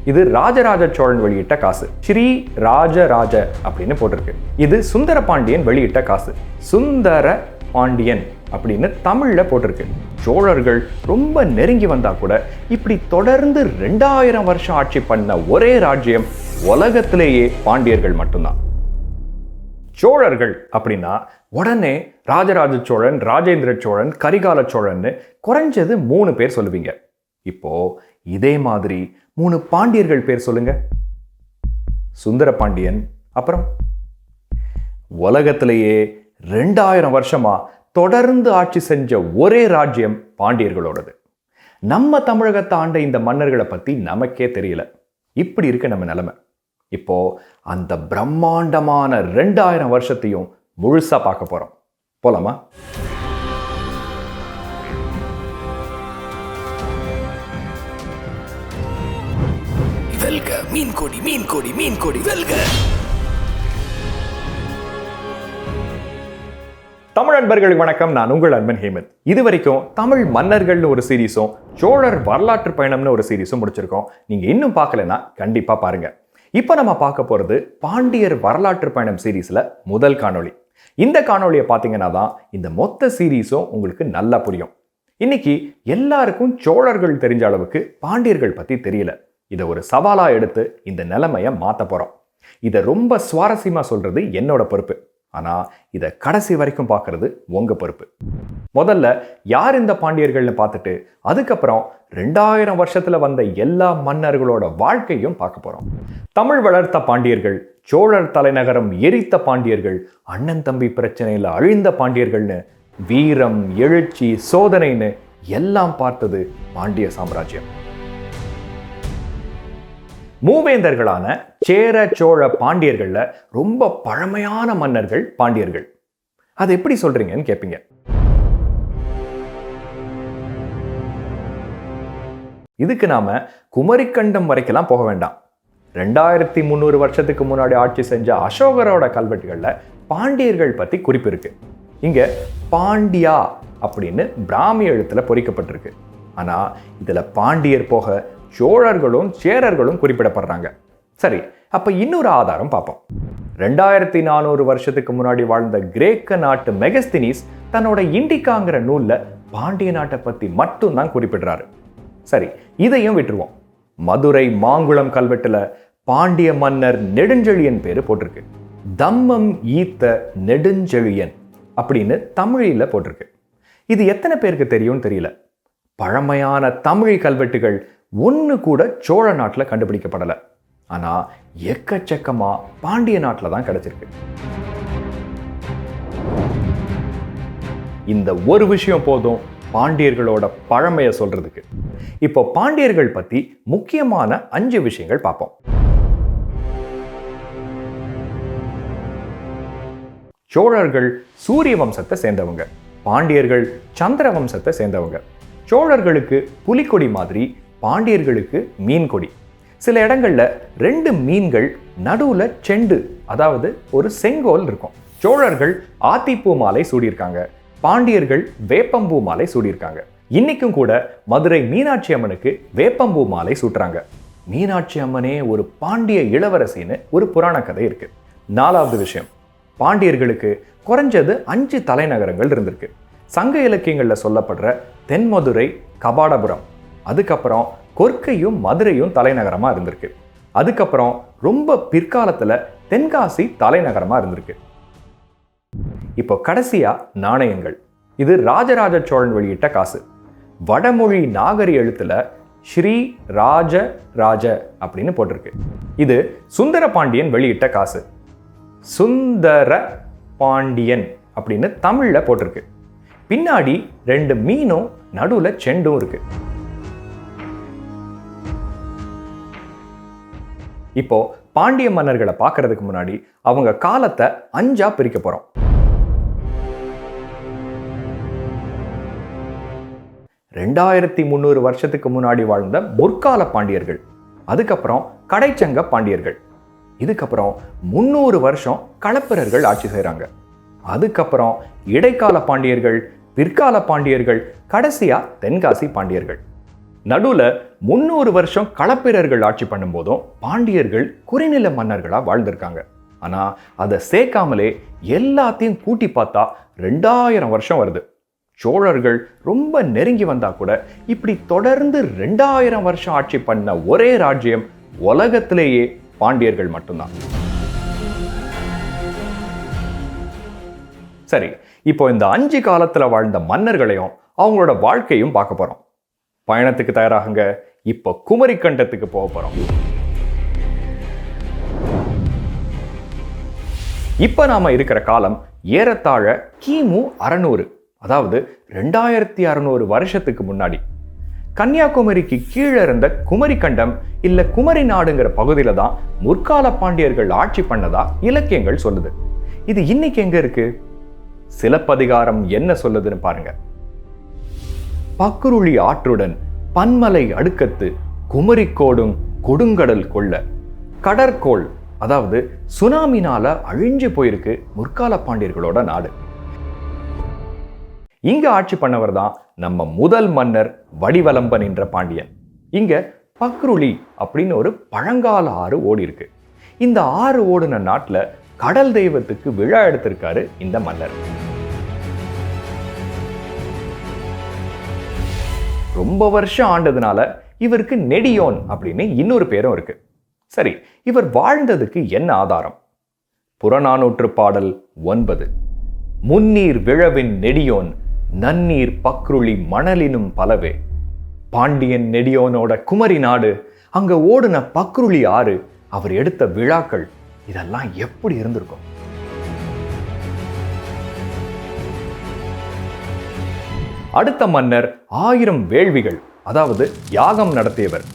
இது ராஜராஜ சோழன் வெளியிட்ட காசு. ஸ்ரீ ராஜராஜ அப்படின்னு போட்டிருக்கு. இது சுந்தர பாண்டியன் வெளியிட்ட காசு. சுந்தர பாண்டியன் அப்படின்னு தமிழ்ல போட்டிருக்கு. சோழர்கள் ரொம்ப நெருங்கி வந்தா கூட இப்படி தொடர்ந்து 2000 வருஷம் ஆட்சி பண்ண ஒரே ராஜ்யம் உலகத்திலேயே பாண்டியர்கள் மட்டும்தான். சோழர்கள் அப்படின்னா உடனே ராஜராஜ சோழன், ராஜேந்திர சோழன், கரிகால சோழன்னு குறைஞ்சது 3 பேர் சொல்லுவீங்க. இப்போ இதே மாதிரி 3 பாண்டியர்கள் பேர் சொல்லுங்க. சுந்தர பாண்டியன், அப்புறம் உலகத்திலேயே 2000 வருஷமா தொடர்ந்து ஆட்சி செஞ்ச ஒரே ராஜ்யம் பாண்டியர்களோடது. நம்ம தமிழகத்தை ஆண்ட இந்த மன்னர்களை பத்தி நமக்கே தெரியல. இப்படி இருக்கு நம்ம நிலைமை. இப்போ அந்த பிரம்மாண்டமான 2000 வருஷத்தையும் முழுசா பார்க்க போறோம். போலாமா? வெல்க மீன் கொடி, மீன் கொடி, மீன் கொடி, வெல்க. தமிழ் அன்பர்களுக்கு வணக்கம். நான் உங்கள் அன்பன் ஹேமந்த். இது வரைக்கும் தமிழ் மன்னர்கள்னு ஒரு சீரீஸும் சோழர் வரலாற்று பயணம்னு ஒரு சீரீஸும் முடிச்சிருக்கோம். நீங்க இன்னும் பார்க்கலன்னா கண்டிப்பா பாருங்க. இப்ப நம்ம பார்க்க போறது பாண்டியர் வரலாற்று பயணம் சீரீஸ்ல முதல் காணொளி. இந்த காணொளியை பார்த்தீங்கன்னா தான் இந்த மொத்த சீரீஸும் உங்களுக்கு நல்லா புரியும். இன்னைக்கு எல்லாருக்கும் சோழர்கள் தெரிஞ்ச அளவுக்கு பாண்டியர்கள் பத்தி தெரியல. இதை ஒரு சவாலா எடுத்து இந்த நிலைமையை மாத்த போறோம். இதை ரொம்ப சுவாரஸ்யமா சொல்றது என்னோட பொறுப்பு. ஆனா இதை கடைசி வரைக்கும் பார்க்கறது உங்க பொறுப்பு. முதல்ல யார் இந்த பாண்டியர்கள்னு பார்த்துட்டு அதுக்கப்புறம் 2000 வருஷத்துல வந்த எல்லா மன்னர்களோட வாழ்க்கையும் பார்க்க போறோம். தமிழ் வளர்த்த பாண்டியர்கள், சோழர் தலைநகரம் எரித்த பாண்டியர்கள், அண்ணன் தம்பி பிரச்சனையில அழிந்த பாண்டியர்கள்னு வீரம், எழுச்சி, சோதனைன்னு எல்லாம் பார்த்தது பாண்டிய சாம்ராஜ்யம். மூவேந்தர்களான சேர, சோழ, பாண்டியர்கள்ல ரொம்ப பழமையான மன்னர்கள் பாண்டியர்கள். அது எப்படி சொல்றீங்கன்னு கேட்பீங்க. இதுக்கு நாம குமரிக்கண்டம் வரைக்கெல்லாம் போக வேண்டாம். 2300 வருஷத்துக்கு முன்னாடி ஆட்சி செஞ்ச அசோகரோட கல்வெட்டுகள்ல பாண்டியர்கள் பத்தி குறிப்பு இருக்கு. இங்க பாண்டியா அப்படின்னு பிராமி எழுத்துல பொறிக்கப்பட்டிருக்கு. ஆனா இதுல பாண்டியர் போக சோழர்களும் சேரர்களும் குறிப்பிடப்படுறாங்க. சரி, அப்ப இன்னொரு ஆதாரம் பார்ப்போம். 2400 வருஷத்துக்கு முன்னாடி வாழ்ந்த கிரேக்க நாட்டு மெகஸ்தினிஸ் தன்னோட இண்டிகாங்கிற நூல்ல பாண்டிய நாட்டை பத்தி மட்டும் தான் குறிப்பிடுறாரு. சரி, இதையும் விட்டுருவோம். மதுரை மாங்குளம் கல்வெட்டுல பாண்டிய மன்னர் நெடுஞ்செழியன் பேரு போட்டிருக்கு. தம்மம் ஈத்த நெடுஞ்செழியன் அப்படின்னு தமிழில போட்டிருக்கு. இது எத்தனை பேருக்கு தெரியும்னு தெரியல. பழமையான தமிழ் கல்வெட்டுகள் ஒன்று கூட சோழ நாட்டில் கண்டுபிடிக்கப்படலை. ஆனால் எக்கச்சக்கமா பாண்டிய நாட்டில் தான் கிடைச்சிருக்கு. இந்த ஒரு விஷயம் போதும் பாண்டியர்களோட பழமையை சொல்றதுக்கு. இப்போ பாண்டியர்கள் பத்தி முக்கியமான 5 விஷயங்கள் பார்ப்போம். சோழர்கள் சூரிய வம்சத்தை சேர்ந்தவங்க, பாண்டியர்கள் சந்திர வம்சத்தை சேர்ந்தவங்க. சோழர்களுக்கு புலிக்கொடி மாதிரி பாண்டியர்களுக்கு மீன் கொடி. சில இடங்கள்ல 2 மீன்கள் நடுவுல செண்டு, அதாவது ஒரு செங்கோல் இருக்கும். சோழர்கள் ஆத்திப்பூ மாலை சூடியிருக்காங்க, பாண்டியர்கள் வேப்பம்பூ மாலை சூடியிருக்காங்க. இன்னைக்கும் கூட மதுரை மீனாட்சி அம்மனுக்கு வேப்பம்பூ மாலை சூட்டுறாங்க. மீனாட்சி அம்மனே ஒரு பாண்டிய இளவரசின்னு ஒரு புராண கதை இருக்கு. 4வது விஷயம், பாண்டியர்களுக்கு குறைஞ்சது 5 தலைநகரங்கள் இருந்திருக்கு. சங்க இலக்கியங்கள்ல சொல்லப்படுற தென்மதுரை, கபாடபுரம், அதுக்கப்புறம் கொற்கையும் மதுரையும் தலைநகரமா இருந்திருக்கு. அதுக்கப்புறம் ரொம்ப பிற்காலத்துல தென்காசி தலைநகரமா இருந்திருக்கு. இப்போ கடைசியா நாணயங்கள். இது ராஜராஜ சோழன் வெளியிட்ட காசு. வடமொழி நாகரி எழுத்துல ஸ்ரீ ராஜ ராஜ அப்படின்னு போட்டிருக்கு. இது சுந்தர பாண்டியன் வெளியிட்ட காசு. சுந்தர பாண்டியன் அப்படின்னு தமிழ்ல போட்டிருக்கு. பின்னாடி 2 மீனும் நடுவுல செண்டும் இருக்கு. இப்போ பாண்டிய மன்னர்களை பார்க்கறதுக்கு முன்னாடி அவங்க காலத்தை 5ஆ பிரிக்க போறோம். 2300 வருஷத்துக்கு முன்னாடி வாழ்ந்த முற்கால பாண்டியர்கள், அதுக்கப்புறம் கடைச்சங்க பாண்டியர்கள், இதுக்கப்புறம் 300 வருஷம் களப்பிரர்கள் ஆட்சி செய்றாங்க, அதுக்கப்புறம் இடைக்கால பாண்டியர்கள், பிற்கால பாண்டியர்கள், கடைசியா தென்காசி பாண்டியர்கள். நடுவில் 300 வருஷம் களப்பிரர்கள் ஆட்சி பண்ணும்போதும் பாண்டியர்கள் குறைநில மன்னர்களாக வாழ்ந்திருக்காங்க. ஆனால் அதை சேர்க்காமலே எல்லாத்தையும் கூட்டி பார்த்தா 2000 வருஷம் வருது. சோழர்கள் ரொம்ப நெருங்கி வந்தா கூட இப்படி தொடர்ந்து 2000 வருஷம் ஆட்சி பண்ண ஒரே ராஜ்யம் உலகத்திலேயே பாண்டியர்கள் மட்டும்தான். சரி, இப்போ இந்த 5 காலத்துல வாழ்ந்த மன்னர்களையும் அவங்களோட வாழ்க்கையும் பார்க்க போறோம். பயணத்துக்கு தயாராகுங்க. இப்போ குமரிக்கண்டத்துக்கு போக போறோம். இப்ப நாம இருக்கிற காலம் ஏறத்தாழ கிமு 600, அதாவது 2600 வருஷத்துக்கு முன்னாடி. கன்னியாகுமரிக்கு கீழே இருந்த குமரிக்கண்டம் இல்ல குமரி நாடுங்கிற பகுதியில தான் முற்கால பாண்டியர்கள் ஆட்சி பண்ணதா இலக்கியங்கள் சொல்லுது. இது இன்னைக்கு எங்க இருக்கு? சிலப்பதிகாரம் என்ன சொல்லுதுன்னு பாருங்க. பக்குருளி ஆற்றுடன் பன்மலை அடுக்கத்து குமரிக்கோடும் கொடுங்கடல் கொள்ள கடற்கோள், அதாவது சுனாமினால அழிஞ்சு போயிருக்கு முற்கால பாண்டியர்களோட நாடு. இங்க ஆட்சி பண்ணவர் தான் நம்ம முதல் மன்னர் வடிவலம்பன் என்ற பாண்டியன். இங்க பக்ருளி அப்படின்னு ஒரு பழங்கால ஆறு ஓடி இருக்கு. இந்த ஆறு ஓடுன நாட்டுல கடல் தெய்வத்துக்கு விழா எடுத்திருக்காரு இந்த மன்னர். ரொம்ப வருஷம் ஆண்டதுனால இவருக்கு நெடியோன் அப்படின்னு இன்னொரு பேரும் இருக்கு. சரி, இவர் வாழ்ந்ததுக்கு என்ன ஆதாரம்? புறநானூற்று பாடல் 9. முன்னீர் விழவின் நெடியோன் நன்னீர் பக்ருளி மணலினும் பலவே. பாண்டியன் நெடியோனோட குமரி நாடு, அங்க ஓடுன பக்ருளி ஆறு, அவர் எடுத்த விழாக்கள், இதெல்லாம் எப்படி இருந்திருக்கும்? அடுத்த மன்னர் 1000 வேள்விகள், அதாவது யாகம் நடத்தியவர்.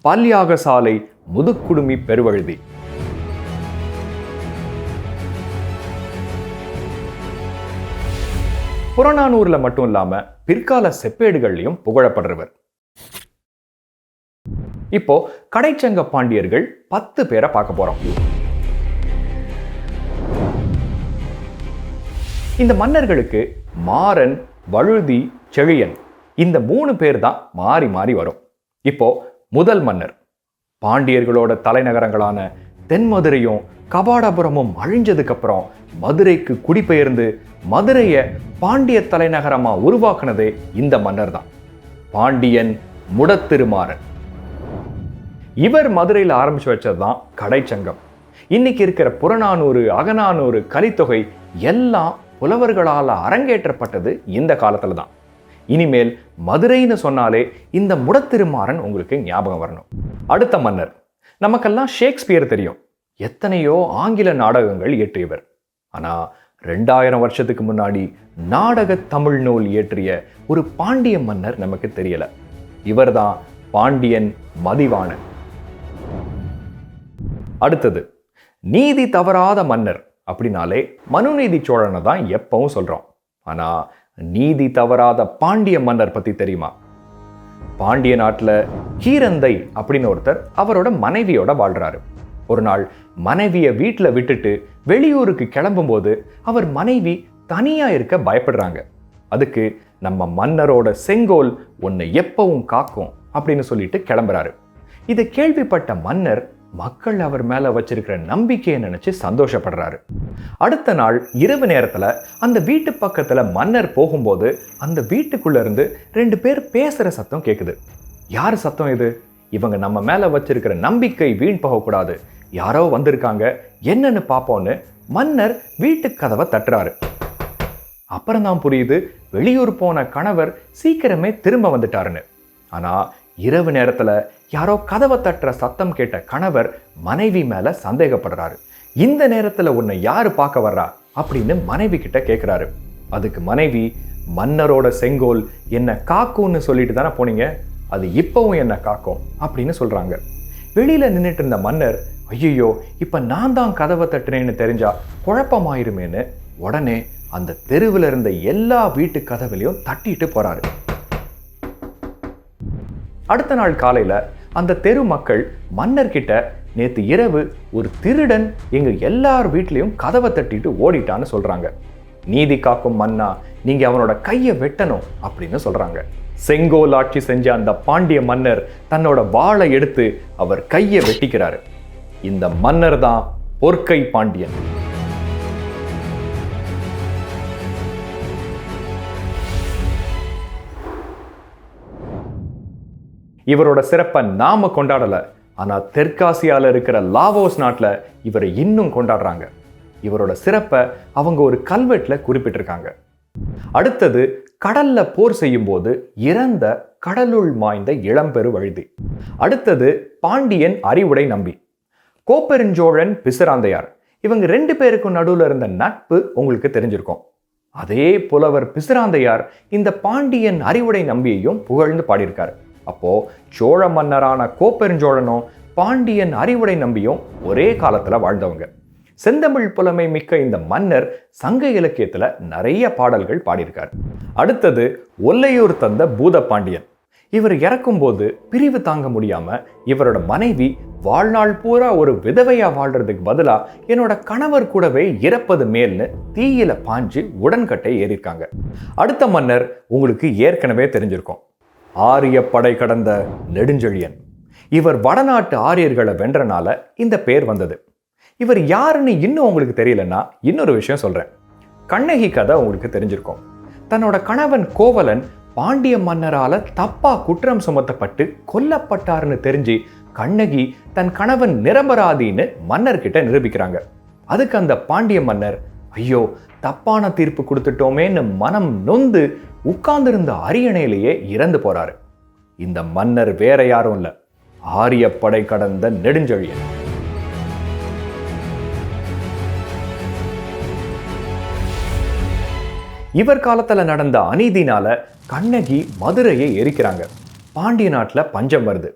பல்யாக சாலை முதுக்குடுமி பெருவழுதி. புறநானூர்ல மட்டும் இல்லாம பிற்கால செப்பேடுகள்லையும் புகழப்படுறவர். இப்போ கடைச்சங்க பாண்டியர்கள் 10 பேரை பார்க்க போறோம். இந்த மன்னர்களுக்கு மாறன், வழுதி, செழியன், இந்த 3 பேர் தான் மாறி மாறி வரும். இப்போ முதல் மன்னர். பாண்டியர்களோட தலைநகரங்களான தென்மதுரையும் கபாடபுரமும் அழிஞ்சதுக்கு அப்புறம் மதுரைக்கு குடிபெயர்ந்து மதுரையை பாண்டிய தலைநகரமா உருவாக்குனதே இந்த மன்னர் தான், பாண்டியன் முடத்திருமாறன். இவர் மதுரையில் ஆரம்பிச்சு வச்சதுதான் கடைச்சங்கம். இன்னைக்கு இருக்கிற புறநானூறு, அகநானூறு, கலித்தொகை எல்லாம் புலவர்களால் அரங்கேற்றப்பட்டது இந்த காலத்துல தான். இனிமேல் மதுரைன்னு சொன்னாலே இந்த முடத்திருமாறன் உங்களுக்கு ஞாபகம் வரணும். அடுத்த மன்னர். நமக்கெல்லாம் ஷேக்ஸ்பியர் தெரியும். எத்தனையோ ஆங்கில நாடகங்கள் இயற்றியவர். ஆனா 2000 வருஷத்துக்கு முன்னாடி நாடக தமிழ் நூல் இயற்றிய ஒரு பாண்டிய மன்னர் நமக்கு தெரியல. இவர்தான் பாண்டியன் மதிவாணன். அடுத்தது நீதி தவறாத மன்னர் அப்படின்னாலே மனுநீதி சோழனை தான் எப்பவும் சொல்றோம். ஆனா நீதி தவறாத பாண்டிய மன்னர் பத்தி தெரியுமா? பாண்டிய நாட்டுல கீரந்தை அப்படின்னு ஒருத்தர் அவரோட மனைவியோட வாழ்றாரு. ஒரு நாள் மனைவியை வீட்டுல விட்டுட்டு வெளியூருக்கு கிளம்பும் போது அவர் மனைவி தனியா இருக்க பயப்படுறாங்க. அதுக்கு நம்ம மன்னரோட செங்கோல் உன்னை எப்பவும் காக்கும் அப்படின்னு சொல்லிட்டு கிளம்புறாரு. இதை கேள்விப்பட்ட மன்னர் மக்கள் அவர் மேல வச்சிருக்கிற நம்பிக்கையை நினைச்சு சந்தோஷப்படுறாரு. அடுத்த நாள் இரவு நேரத்துல அந்த வீட்டு பக்கத்துல மன்னர் போகும்போது அந்த வீட்டுக்குள்ள இருந்து 2 பேர் பேசுற சத்தம் கேக்குது. யாரு சத்தம் இது? இவங்க நம்ம மேல வச்சிருக்கிற நம்பிக்கை வீண் போகக்கூடாது, யாரோ வந்திருக்காங்க, என்னன்னு பாப்போன்னு மன்னர் வீட்டு கதவை தட்டுறாரு. அப்புறம் தான் புரியுது, வெளியூர் போன கணவர் சீக்கிரமே திரும்ப வந்துட்டாருன்னு. ஆனா இரவு நேரத்துல யாரோ கதவை தட்டுற சத்தம் கேட்ட கணவர் மனைவி மேல சந்தேகப்படுறாரு. இந்த நேரத்துல உன்னை யாரு பார்க்க வர்றா அப்படின்னு மனைவி கிட்ட கேட்கிறாரு. அதுக்கு மனைவி, மன்னரோட செங்கோல் என்ன காக்கும்னு சொல்லிட்டு தானே போனீங்க, அது இப்பவும் என்ன காக்கும் அப்படின்னு சொல்றாங்க. வெளியில நின்றுட்டு இருந்த மன்னர், ஐயோ இப்ப நான் தான் கதவை தட்டுனேன்னு தெரிஞ்சா குழப்பமாயிருமேன்னு உடனே அந்த தெருவில் இருந்த எல்லா வீட்டு கதவுலையும் தட்டிட்டு போறாரு. அடுத்த நாள் காலையில அந்த தெரு மக்கள் மன்னர்கிட்ட, நேத்து இரவு ஒரு திருடன் எங்க எல்லார் வீட்லயும் கதவை தட்டிட்டு ஓடிட்டான்னு சொல்றாங்க. நீதி காக்கும் மன்னா, நீங்க அவனோட கையை வெட்டணும் அப்படின்னு சொல்றாங்க. செங்கோல் ஆட்சி செஞ்ச அந்த பாண்டிய மன்னர் தன்னோட வாளை எடுத்து அவர் கையை வெட்டிக்கிறாரு. இந்த மன்னர் தான் பொற்கை பாண்டியன். இவரோட சிறப்பை நாம கொண்டாடல, ஆனா தெற்காசியால இருக்கிற லாவோஸ் நாட்டுல இவரை இன்னும் கொண்டாடுறாங்க. இவரோட சிறப்பை அவங்க ஒரு கல்வெட்டுல குறிப்பிட்டிருக்காங்க. அடுத்தது, கடல்ல போர் செய்யும் போது இறந்த கடலுள் மாய்ந்த இளம்பெரு வழுதி. அடுத்தது, பாண்டியன் அறிவுடை நம்பி. கோப்பெருஞ்சோழன், பிசிராந்தையார், இவங்க 2 பேருக்கும் நடுவில் இருந்த நட்பு உங்களுக்கு தெரிஞ்சிருக்கும். அதே புலவர் பிசிராந்தையார் இந்த பாண்டியன் அறிவுடை நம்பியையும் புகழ்ந்து பாடியிருக்காரு. அப்போ சோழ மன்னரான கோப்பெருஞ்சோழனும் பாண்டியன் அறிவுடை நம்பியும் ஒரே காலத்துல வாழ்ந்தவங்க. செந்தமிழ் புலமை மிக்க இந்த மன்னர் சங்க இலக்கியத்துல நிறைய பாடல்கள் பாடியிருக்கார். அடுத்தது, ஒல்லையூர் தந்த பூத பாண்டியன். இவர் இறக்கும்போது பிரிவு தாங்க முடியாம இவரோட மனைவி வாழ்நாள் பூரா ஒரு விதவையா வாழ்றதுக்கு பதிலா என்னோட கணவர் கூடவே இறப்பது மேல்னு தீயில பாஞ்சு உடன்கட்டை ஏறியிருக்காங்க. அடுத்த மன்னர் உங்களுக்கு ஏற்கனவே தெரிஞ்சிருக்கும், ஆரிய படை கடந்த நெடுஞ்செழியன். இவர் வடநாட்டு ஆரியர்களை வென்றனால இந்த பேர் வந்தது. இவர் யாருன்னு இன்னும் உங்களுக்கு தெரியலன்னா இன்னொரு விஷயம் சொல்றேன். கண்ணகி கதை உங்களுக்கு தெரிஞ்சிருக்கும். தன்னோட கணவன் கோவலன் பாண்டிய மன்னரால தப்பா குற்றம் சுமத்தப்பட்டு கொல்லப்பட்டாருன்னு தெரிஞ்சு கண்ணகி தன் கணவன் நிரபராதின்னு மன்னர்கிட்ட நிரூபிக்கிறாங்க. அதுக்கு அந்த பாண்டிய மன்னர், ஐயோ தப்பான தீர்ப்பு கொடுத்துட்டோமேன்னு மனம் நொந்து உட்கார்ந்திருந்த அரியணையிலேயே இறந்து போறாரு. இந்த மன்னர் வேற யாரும் இல்ல, ஆரிய படை கடந்த நெடுஞ்செழியன். இவர் காலத்துல நடந்த அநீதினால கண்ணகி மதுரையை எரிக்கிறாங்க. பாண்டிய நாட்டுல பஞ்சம் வருது.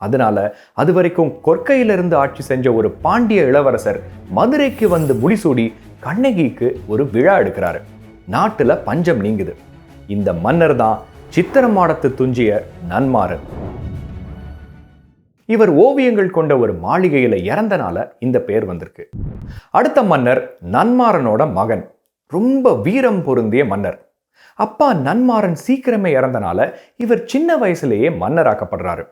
அதனால அது வரைக்கும் கொற்கையிலிருந்து ஆட்சி செஞ்ச ஒரு பாண்டிய இளவரசர் மதுரைக்கு வந்து முடிசூடி கண்ணகிக்கு ஒரு விழா எடுக்கிறாரு. நாட்டுல பஞ்சம் நீங்குது. இந்த மன்னர் தான் சித்திரமாடத்து துஞ்சிய நன்மாறன். இவர் ஓவியங்கள் கொண்ட ஒரு மாளிகையில இறந்தனால இந்த பேர் வந்திருக்கு. அடுத்த மன்னர் நன்மாறனோட மகன், ரொம்ப வீரம் பொருந்திய மன்னர். அப்பா நன்மாறன் சீக்கிரமே இறந்தனால இவர் சின்ன வயசுலேயே மன்னராக்கப்படுறாரு.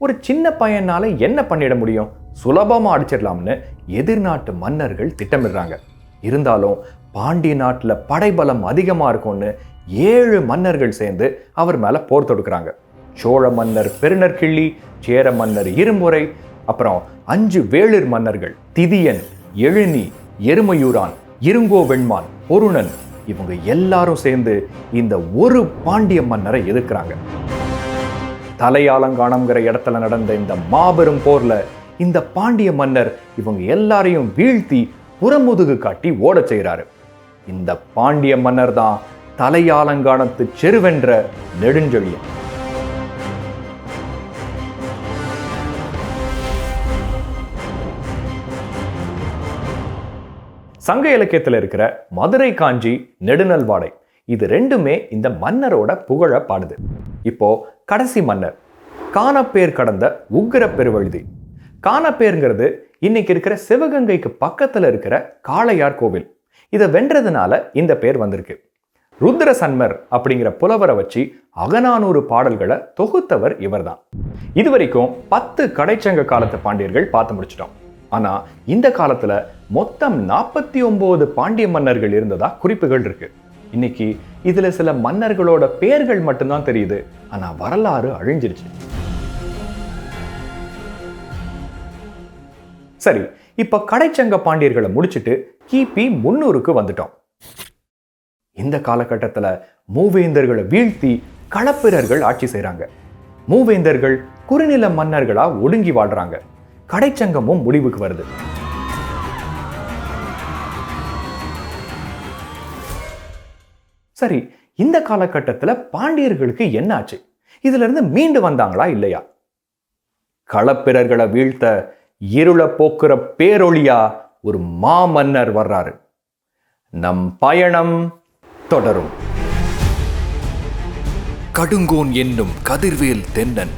ஒரு சின்ன பையனால என்ன பண்ணிட முடியும், சுலபமா அடிச்சிடலாம்னு எதிர்நாட்டு மன்னர்கள் திட்டமிடுறாங்க. இருந்தாலும் பாண்டிய நாட்டுல படைபலம் அதிகமா இருக்கும்னு 7 மன்னர்கள் சேர்ந்து அவர் மேல போர் தொடுக்கிறாங்க. சோழ மன்னர் பெருநற்கிள்ளி, சேர மன்னர் இரும்புரை, அப்புறம் 5 வேளிர் மன்னர்கள் திதியன், எழுநி, எருமையூரான், இருங்கோவெண்மான், பொருணன், இவங்க எல்லாரும் சேர்ந்து இந்த ஒரு பாண்டிய மன்னரை எதிர்க்கிறாங்க. தலையாலங்கானம்ங்கிற இடத்துல நடந்த இந்த மாபெரும் போர்ல இந்த பாண்டிய மன்னர் இவங்க எல்லாரையும் வீழ்த்தி புறமுதுகு காட்டி ஓட செய்கிறாரு. இந்த பாண்டிய மன்னர் தான் தலையாலங்கானத்து செருவென்ற நெடுஞ்செழியன். சங்க இலக்கியத்தில் இருக்கிற மதுரை காஞ்சி, நெடுநல்வாடை, இது 2மே இந்த மன்னரோட புகழ பாடுது. இப்போ கடைசி மன்னர் கானப்பேர் கடந்த உக்கிர பெருவழுதி. கானப்பேருங்கிறது இன்னைக்கு இருக்கிற சிவகங்கைக்கு பக்கத்துல இருக்கிற காளையார் கோவில். இதை வென்றதுனால இந்த பேர் வந்திருக்கு. ருத்ர சன்மர் அப்படிங்கிற புலவரை வச்சு அகநானூறு பாடல்களை தொகுத்தவர் இவர்தான். இதுவரைக்கும் 10 கடைச்சங்க காலத்து பாண்டியர்கள் பார்த்து முடிச்சிட்டோம். ஆனா இந்த காலத்துல மொத்தம் 49 பாண்டிய மன்னர்கள் இருந்ததா குறிப்புகள் இருக்கு. இன்னைக்கு இதுல சில மன்னர்களோட பெயர்கள் மட்டும்தான் தெரியுது. ஆனா வரலாறு அழிஞ்சிருச்சு. சரி, இப்ப கடைச்சங்க பாண்டியர்களை முடிச்சிட்டு கிபி 300க்கு வந்துட்டோம். இந்த காலகட்டத்துல மூவேந்தர்களை வீழ்த்தி களப்பிரர்கள் ஆட்சி செய்றாங்க. மூவேந்தர்கள் குறுநில மன்னர்களா ஒடுங்கி வாழ்றாங்க. கடைச்சங்கமும் முடிவுக்கு வருது. சரி, இந்த காலகட்டத்துல பாண்டியர்களுக்கு என்ன ஆச்சு? இதுல இருந்து மீண்டு வந்தாங்களா இல்லையா? களப்பிரர்களை வீழ்த்த இருள போக்குற பேரொளியா ஒரு மாமன்னர் வர்றாரு. நம் பயணம் தொடரும். கடுங்கோன் என்னும் கதிர்வேல் தென்னன்